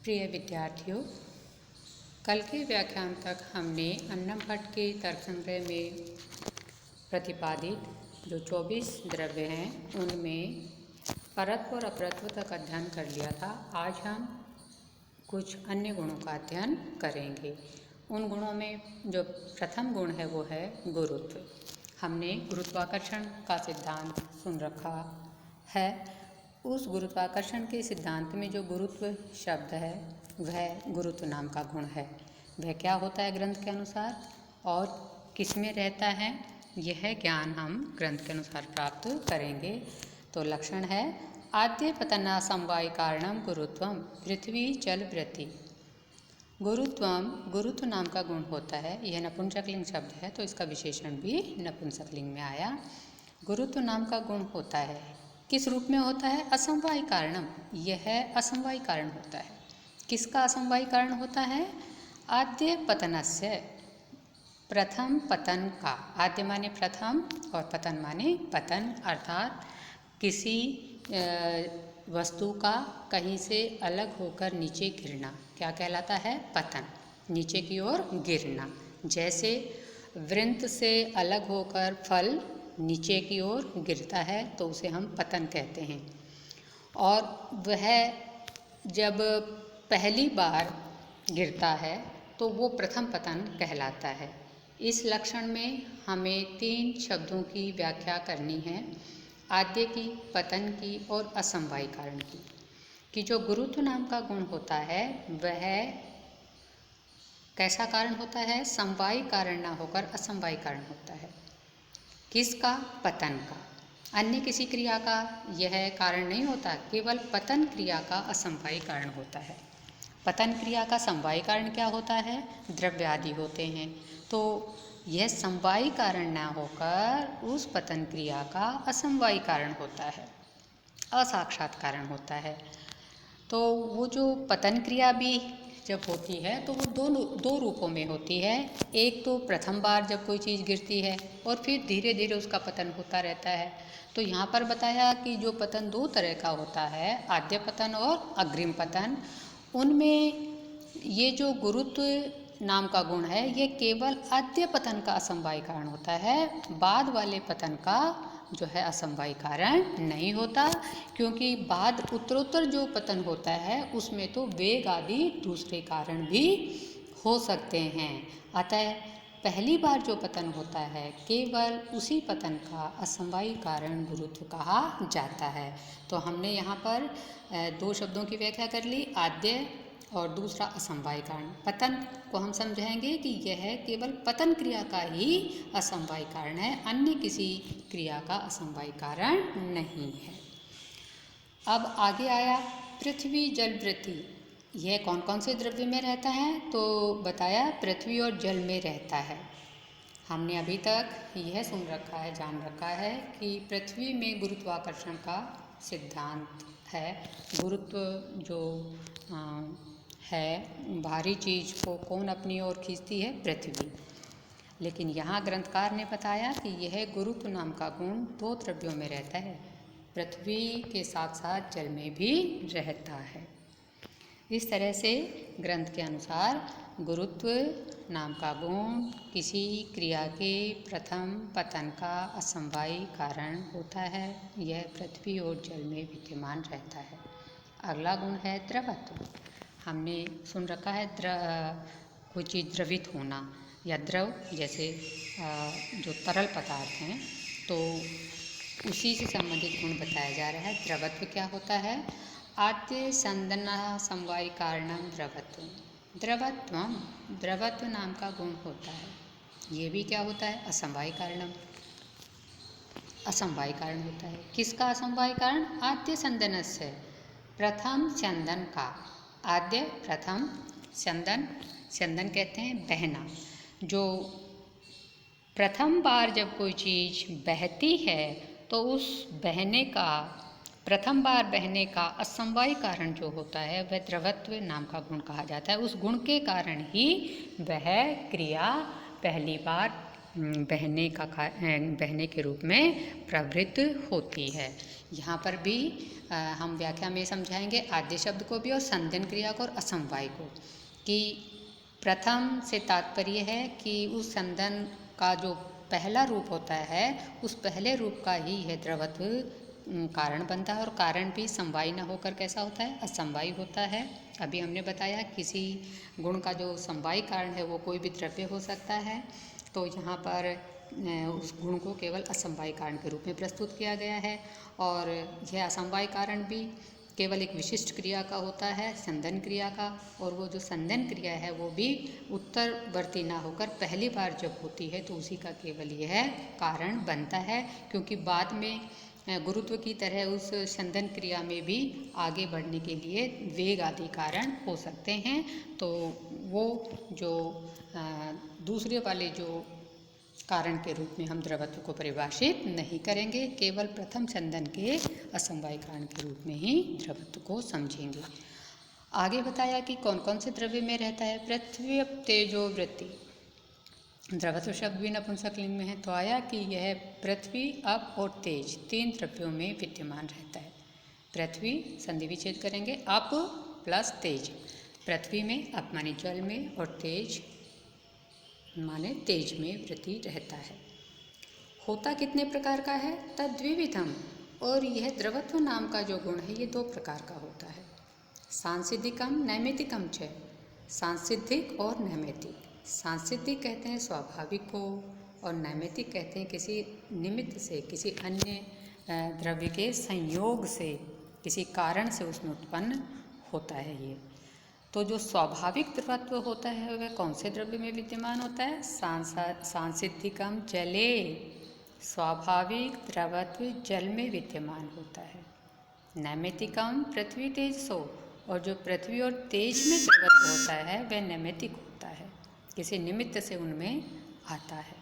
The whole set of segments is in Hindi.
प्रिय विद्यार्थियों, कल के व्याख्यान तक हमने अन्नम भट्ट के तर्क संग्रह में प्रतिपादित जो 24 द्रव्य हैं उनमें परत्व और अपरत्व तक अध्ययन कर लिया था। आज हम कुछ अन्य गुणों का अध्ययन करेंगे। उन गुणों में जो प्रथम गुण है वो है गुरुत्व। हमने गुरुत्वाकर्षण का सिद्धांत सुन रखा है। उस गुरुत्वाकर्षण के सिद्धांत में जो गुरुत्व शब्द है वह गुरुत्व नाम का गुण है। वह क्या होता है ग्रंथ के अनुसार और किस में रहता है, यह ज्ञान हम ग्रंथ के अनुसार प्राप्त करेंगे। तो लक्षण है आद्य पतना समवाय कारणम गुरुत्वम पृथ्वी जल वृत्ति। गुरुत्वम गुरुत्व नाम का गुण होता है। यह नपुंसकलिंग शब्द है तो इसका विशेषण भी नपुंसकलिंग में आया। गुरुत्व नाम का गुण होता है, किस रूप में होता है? असमवाय कारणम। यह असमवाय कारण होता है। किसका असमवाय कारण होता है? आद्य पतनस्य, प्रथम पतन का। आद्य माने प्रथम और पतन माने पतन, अर्थात किसी वस्तु का कहीं से अलग होकर नीचे गिरना क्या कहलाता है? पतन, नीचे की ओर गिरना। जैसे वृंत से अलग होकर फल नीचे की ओर गिरता है तो उसे हम पतन कहते हैं। और वह जब पहली बार गिरता है तो वो प्रथम पतन कहलाता है। इस लक्षण में हमें 3 शब्दों की व्याख्या करनी है, आद्य की, पतन की और असमवाय कारण की। कि जो गुरुत्व नाम का गुण होता है वह कैसा कारण होता है? समवाय कारण ना होकर असमवाय कारण होता है। किसका? पतन का। अन्य किसी क्रिया का यह कारण नहीं होता, केवल पतन क्रिया का असमवाय कारण होता है। पतन क्रिया का समवाय कारण क्या होता है? द्रव्य आदि होते हैं। तो यह समवाय कारण ना होकर उस पतन क्रिया का असमवाय कारण होता है, असाक्षात कारण होता है। तो वो जो पतन क्रिया भी जब होती है तो वो दो रूपों में होती है। एक तो प्रथम बार जब कोई चीज़ गिरती है और फिर धीरे धीरे उसका पतन होता रहता है। तो यहाँ पर बताया कि जो पतन 2 तरह का होता है, आद्य पतन और अग्रिम पतन। उनमें ये जो गुरुत्व नाम का गुण है ये केवल आद्य पतन का असमवाय कारण होता है, बाद वाले पतन का जो है असमवाय कारण नहीं होता। क्योंकि बाद उत्तरोत्तर जो पतन होता है उसमें तो वेग आदि दूसरे कारण भी हो सकते हैं। अतः पहली बार जो पतन होता है केवल उसी पतन का असमवाय कारण गुरुत्व कहा जाता है। तो हमने यहाँ पर 2 शब्दों की व्याख्या कर ली, आद्य और दूसरा असमवाय कारण। पतन को हम समझाएंगे कि यह केवल पतन क्रिया का ही असमवाय कारण है, अन्य किसी क्रिया का असमवाय कारण नहीं है। अब आगे आया पृथ्वी जल वृत्ति। यह कौन कौन से द्रव्य में रहता है? तो बताया पृथ्वी और जल में रहता है। हमने अभी तक यह सुन रखा है, जान रखा है कि पृथ्वी में गुरुत्वाकर्षण का सिद्धांत है। गुरुत्व जो है, भारी चीज़ को कौन अपनी ओर खींचती है? पृथ्वी। लेकिन यहाँ ग्रंथकार ने बताया कि यह गुरुत्व नाम का गुण 2 द्रव्यों में रहता है, पृथ्वी के साथ साथ जल में भी रहता है। इस तरह से ग्रंथ के अनुसार गुरुत्व नाम का गुण किसी क्रिया के प्रथम पतन का असमवाय कारण होता है। यह पृथ्वी और जल में विद्यमान रहता है। अगला गुण है द्रवत्व। हमने सुन रखा है कोई चीज़ द्रवित होना या द्रव, जैसे जो तरल पदार्थ हैं तो उसी से संबंधित गुण बताया जा रहा है। द्रवत्व क्या होता है? आद्य संदना समवाय कारणम द्रवत्व। द्रवत्वम द्रवत्व नाम का गुण होता है। ये भी क्या होता है? असमवाय कारणम, असमवाय कारण होता है। किसका असमवाय कारण? आद्य संदनस्य, प्रथम स्यंदन का। आद्य प्रथम, स्यंदन, स्यंदन कहते हैं बहना। जो प्रथम बार जब कोई चीज़ बहती है तो उस बहने का, प्रथम बार बहने का असमवाय कारण जो होता है वह द्रवत्व नाम का गुण कहा जाता है। उस गुण के कारण ही वह क्रिया पहली बार बहने के रूप में प्रवृत्त होती है। यहाँ पर भी हम व्याख्या में समझाएंगे आद्य शब्द को भी और संध्यन क्रिया को और असमवाय को, कि प्रथम से तात्पर्य है कि उस संध्यन का जो पहला रूप होता है उस पहले रूप का ही है द्रवत्व कारण बनता है, और कारण भी समवायी न होकर कैसा होता है, असमवायी होता है। अभी हमने बताया किसी गुण का जो समवायी कारण है वो कोई भी द्रव्य हो सकता है, तो यहाँ पर उस गुण को केवल असमवायी कारण के रूप में प्रस्तुत किया गया है। और यह असमवायी कारण भी केवल एक विशिष्ट क्रिया का होता है, संदन क्रिया का, और वो जो संदन क्रिया है वो भी उत्तरवर्ती ना होकर पहली बार जब होती है तो उसी का केवल यह कारण बनता है, क्योंकि बाद में गुरुत्व की तरह उस संदन क्रिया में भी आगे बढ़ने के लिए वेग आदि कारण हो सकते हैं। तो वो जो दूसरे वाले जो कारण के रूप में हम द्रवत्व को परिभाषित नहीं करेंगे, केवल प्रथम संदन के असमवाय कारण के रूप में ही द्रवत्व को समझेंगे। आगे बताया कि कौन कौन से द्रव्य में रहता है। पृथ्वी तेजो वृत्ति, द्रवत्व शब्द भी नपुंसकलिंग में है, तो आया कि यह पृथ्वी, अप और तेज तीन द्रव्यों में विद्यमान रहता है। पृथ्वी संधि विच्छेद करेंगे, अप प्लस तेज, पृथ्वी में अप माने जल में और तेज माने तेज में वृत्ति रहता है। होता कितने प्रकार का है, तद्विविधम, और यह द्रवत्व नाम का जो गुण है ये दो प्रकार का होता है, सांसिधिकम नैमितिकम च, सांसिधिक और नैमितिक। सांसिधिक कहते हैं स्वाभाविक को, और नैमितिक कहते हैं किसी निमित्त से, किसी अन्य द्रव्य के संयोग से, किसी कारण से उसमें उत्पन्न होता है ये। तो जो स्वाभाविक द्रवत्व होता है वह कौन से द्रव्य में विद्यमान होता है, सांसिधिकम जले, स्वाभाविक द्रवत्व जल में विद्यमान होता है। नैमितिकम पृथ्वी तेजसो, और जो पृथ्वी और तेज में द्रवत्व होता है वह नैमितिक होता है, किसी निमित्त से उनमें आता है।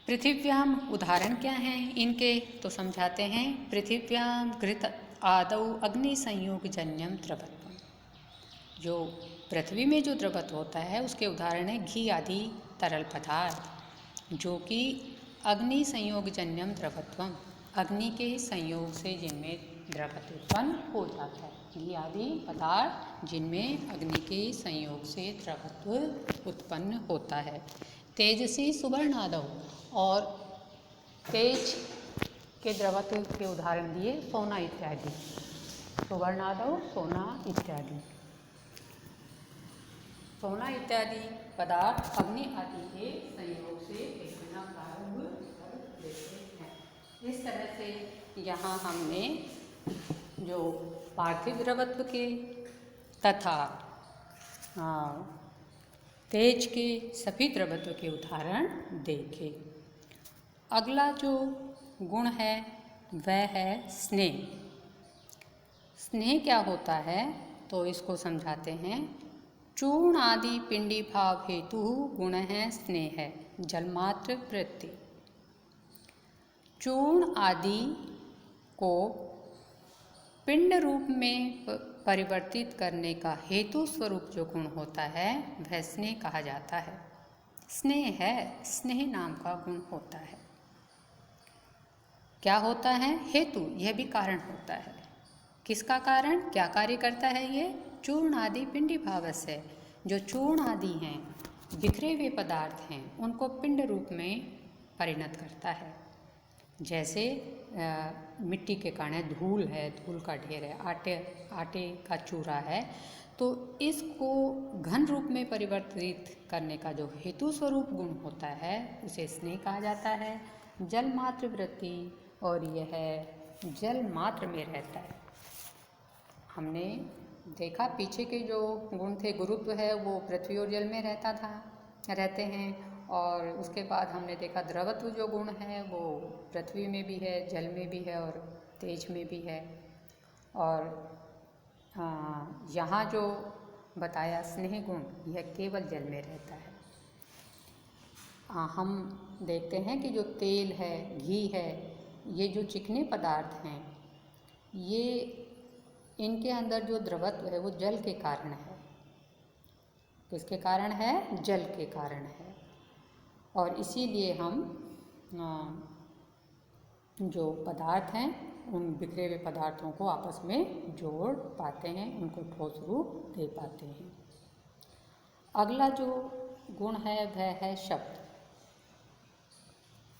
पृथिव्याम, उदाहरण क्या हैं इनके, तो समझाते हैं। पृथिव्याम घृत आदौ अग्नि संयोग जन्यम द्रवत्व, जो पृथ्वी में जो द्रवत्व होता है उसके उदाहरण है घी आदि तरल पदार्थ, जो कि अग्नि संयोग जन्यम द्रवत्वम, अग्नि के संयोग से जिनमें द्रवत्व उत्पन्न हो जाता है, घी आदि पदार्थ जिनमें अग्नि के संयोग से द्रवत्व उत्पन्न होता है। तेजसी सुवर्णादौ, और तेज के द्रवत्व के उदाहरण दिए सोना इत्यादि, सुवर्णादौ सोना इत्यादि, सोना इत्यादि पदार्थ अग्नि आदि के संयोग से विभिन्न प्रारंभ कर देते हैं। इस तरह से यहाँ हमने जो पार्थिव द्रवत्व के तथा तेज के सभी द्रवत्व के उदाहरण देखे। अगला जो गुण है वह है स्नेह। स्नेह क्या होता है, तो इसको समझाते हैं। चूर्ण आदि पिंडी भाव हेतु गुण है स्नेह, जलमात्र वृत्ति। चूर्ण आदि को पिंड रूप में परिवर्तित करने का हेतु स्वरूप जो गुण होता है वह स्नेह कहा जाता है। स्नेह है, स्नेह नाम का गुण होता है। क्या होता है, हेतु, यह भी कारण होता है। किसका कारण, क्या कार्य करता है ये, चूर्ण आदि पिंडी भाव से, जो चूर्ण आदि हैं, बिखरे हुए पदार्थ हैं, उनको पिंड रूप में परिणत करता है। जैसे मिट्टी के कारण धूल है, धूल का ढेर है, आटे का चूरा है, तो इसको घन रूप में परिवर्तित करने का जो हेतु स्वरूप गुण होता है उसे स्नेह कहा जाता है। जल मात्र वृत्ति, और यह जल मात्र में रहता है। हमने देखा पीछे के जो गुण थे, गुरुत्व है वो पृथ्वी और जल में रहते हैं, और उसके बाद हमने देखा द्रवत्व जो गुण है वो पृथ्वी में भी है, जल में भी है और तेज में भी है। और यहाँ जो बताया स्नेह गुण, यह केवल जल में रहता है। हम देखते हैं कि जो तेल है, घी है, ये जो चिकने पदार्थ हैं, ये इनके अंदर जो द्रवत्व है वो जल के कारण है। किसके कारण है, जल के कारण है। और इसीलिए हम जो पदार्थ हैं उन बिखरे हुए पदार्थों को आपस में जोड़ पाते हैं, उनको ठोस रूप दे पाते हैं। अगला जो गुण है वह है शब्द।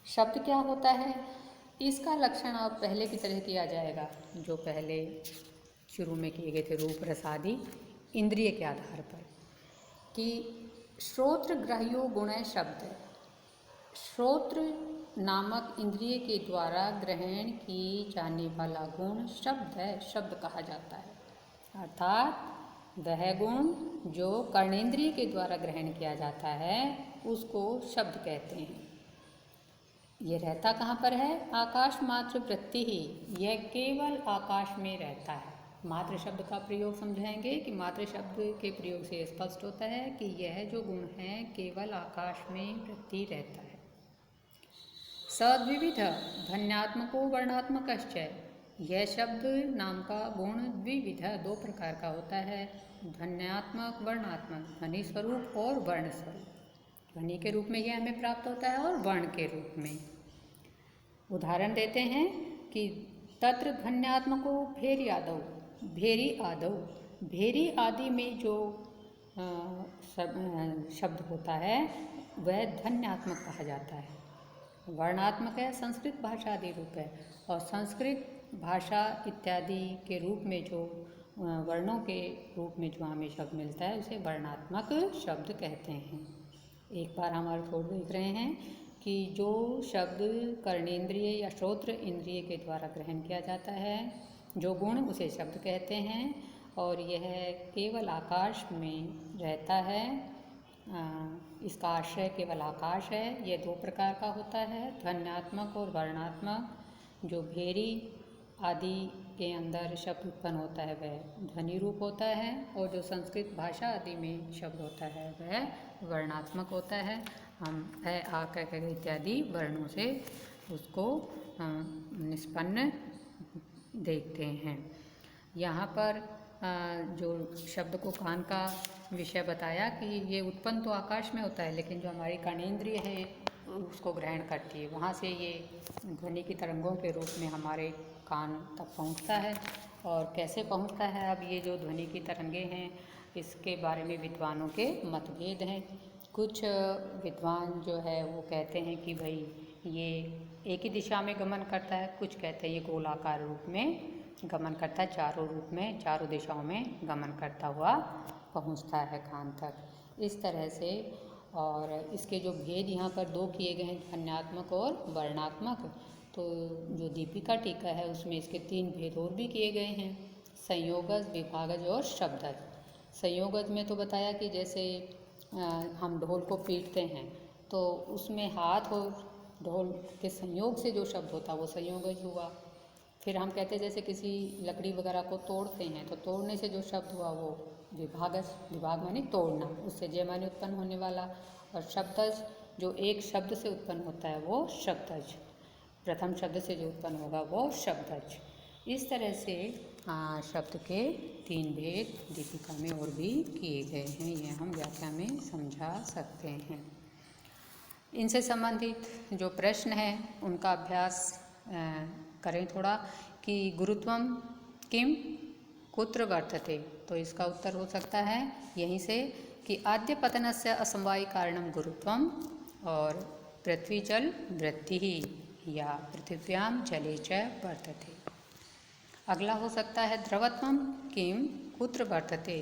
शब्द क्या होता है? इसका लक्षण अब पहले की तरह किया जाएगा जो पहले शुरू में किए गए थे, रूप रस आदि इंद्रिय के आधार पर, कि श्रोत्र ग्राह्यो गुण शब्द। श्रोत्र नामक इंद्रिय के द्वारा ग्रहण की जाने वाला गुण शब्द है, शब्द कहा जाता है। अर्थात वह गुण जो कर्णेंद्रिय के द्वारा ग्रहण किया जाता है उसको शब्द कहते हैं। ये रहता कहाँ पर है? आकाश मात्र वृत्ति ही, यह केवल आकाश में रहता है। मात्र शब्द का प्रयोग समझाएंगे कि मात्र शब्द के प्रयोग से स्पष्ट होता है कि यह जो गुण है केवल आकाश में वृत्ति रहता है। सद्विविध ध्वन्यात्मको वर्णात्मकश्च, यह शब्द नाम का गुण द्विविध, दो प्रकार का होता है, ध्वन्यात्मक वर्णात्मक, ध्वनि स्वरूप और वर्ण स्वरूप। ध्वनि के रूप में यह हमें प्राप्त होता है और वर्ण के रूप में। उदाहरण देते हैं कि तत्र ध्वन्यात्मको भेरी आदौ, भेरी आदौ, भेरी आदि में जो शब्द होता है वह ध्वन्यात्मक कहा जाता है। वर्णात्मक है, संस्कृत भाषा आदि रूप है, और संस्कृत भाषा इत्यादि के रूप में जो वर्णों के रूप में जो हमें शब्द मिलता है उसे वर्णात्मक शब्द कहते हैं। एक बार हम अर्थ और देख रहे हैं कि जो शब्द कर्णेंद्रिय या श्रोत्र इंद्रिय के द्वारा ग्रहण किया जाता है, जो गुण, उसे शब्द कहते हैं, और यह केवल आकाश में रहता है। इसका आश्रय केवल आकाश है। यह दो प्रकार का होता है, ध्वन्यात्मक और वर्णात्मक। जो भेरी आदि के अंदर शब्द उत्पन्न होता है वह ध्वनि रूप होता है, और जो संस्कृत भाषा आदि में शब्द होता है वह वर्णात्मक होता है। हम अ आ क ख इत्यादि वर्णों से उसको निष्पन्न देखते हैं। यहाँ पर जो शब्द को कान का विषय बताया कि ये उत्पन्न तो आकाश में होता है, लेकिन जो हमारी कर्णेंद्रिय है उसको ग्रहण करती है, वहाँ से ये ध्वनि की तरंगों के रूप में हमारे कान तक पहुँचता है। और कैसे पहुँचता है, अब ये जो ध्वनि की तरंगे हैं इसके बारे में विद्वानों के मतभेद हैं। कुछ विद्वान जो है वो कहते हैं कि भाई ये एक ही दिशा में गमन करता है, कुछ कहते हैं ये गोलाकार रूप में गमन करता है, चारों रूप में, चारों दिशाओं में गमन करता हुआ पहुंचता है कान तक। इस तरह से, और इसके जो भेद यहाँ पर दो किए गए हैं, ध्वन्यात्मक और वर्णात्मक, तो जो दीपिका टीका है उसमें इसके 3 भेद और भी किए गए हैं, संयोगज, विभागज और शब्दज। संयोगज में तो बताया कि जैसे हम ढोल को पीटते हैं तो उसमें हाथ और ढोल के संयोग से जो शब्द होता है वो संयोगज हुआ। फिर हम कहते हैं जैसे किसी लकड़ी वगैरह को तोड़ते हैं तो तोड़ने से जो शब्द हुआ वो विभागज, विभाग माने तोड़ना, उससे जय माने उत्पन्न होने वाला। और शब्दज जो एक शब्द से उत्पन्न होता है वो शब्दज, प्रथम शब्द से जो उत्पन्न होगा वो शब्दज। इस तरह से शब्द के 3 भेद दीपिका में और भी किए गए हैं, ये हम व्याख्या में समझा सकते हैं। इनसे संबंधित जो प्रश्न है उनका अभ्यास करें थोड़ा, कि गुरुत्वम किम कुत्र वर्तते, तो इसका उत्तर हो सकता है यहीं से कि आद्य पतनस्य असमवायी कारणम गुरुत्वम, और पृथ्वी जल वृत्ति ही, या पृथिव्याम जले च वर्तते। अगला हो सकता है द्रवत्वम किम कुत्र वर्तते,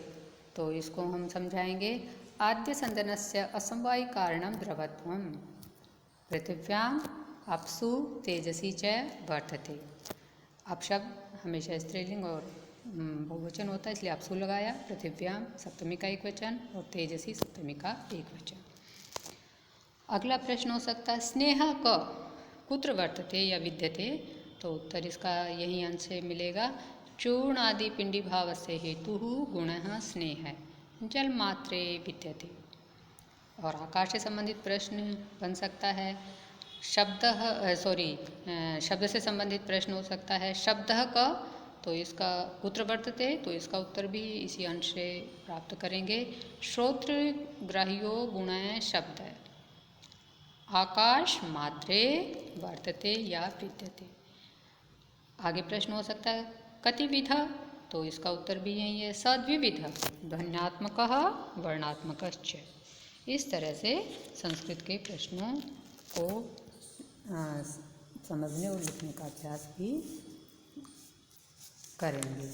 तो इसको हम समझाएंगे आद्य संदनस्य असमवायी कारणम द्रवत्वम, पृथिव्याम अप्सु तेजसी च वर्तते। अब शब्द हमेशा स्त्रीलिंग और बहुवचन होता है, इसलिए अप्सु लगाया, पृथिव्याम सप्तमी का एक वचन और तेजसी सप्तमी का एक वचन। अगला प्रश्न हो सकता है स्नेह क कुत्र वर्तते या विद्यते, तो उत्तर इसका यही अंश से मिलेगा, चूर्ण आदि पिंडी भाव से हेतु गुणः स्नेह जल मात्रे विद्यते। और आकाश से संबंधित प्रश्न बन सकता है शब्द से संबंधित प्रश्न हो सकता है शब्दः क, तो इसका कुत्र वर्तते, तो इसका उत्तर भी इसी अंश से प्राप्त करेंगे, श्रोत्र ग्राह्यो गुणः शब्द। आकाश मात्रे वर्तते या विद्यते। आगे प्रश्न हो सकता है कतिविधा, तो इसका उत्तर भी यही है, सद्विविध ध्वन्यात्मकः वर्णात्मकश्च। इस तरह से संस्कृत के प्रश्नों को समझने और लिखने का अभ्यास भी करेंगे।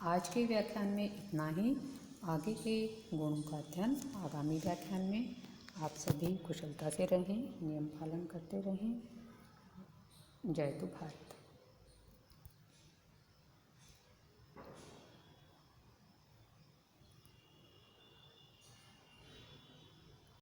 आज के व्याख्यान में इतना ही। आगे के गुणों का अध्ययन आगामी व्याख्यान में। आप सभी कुशलता से रहें, नियम पालन करते रहें। जय तो भारत।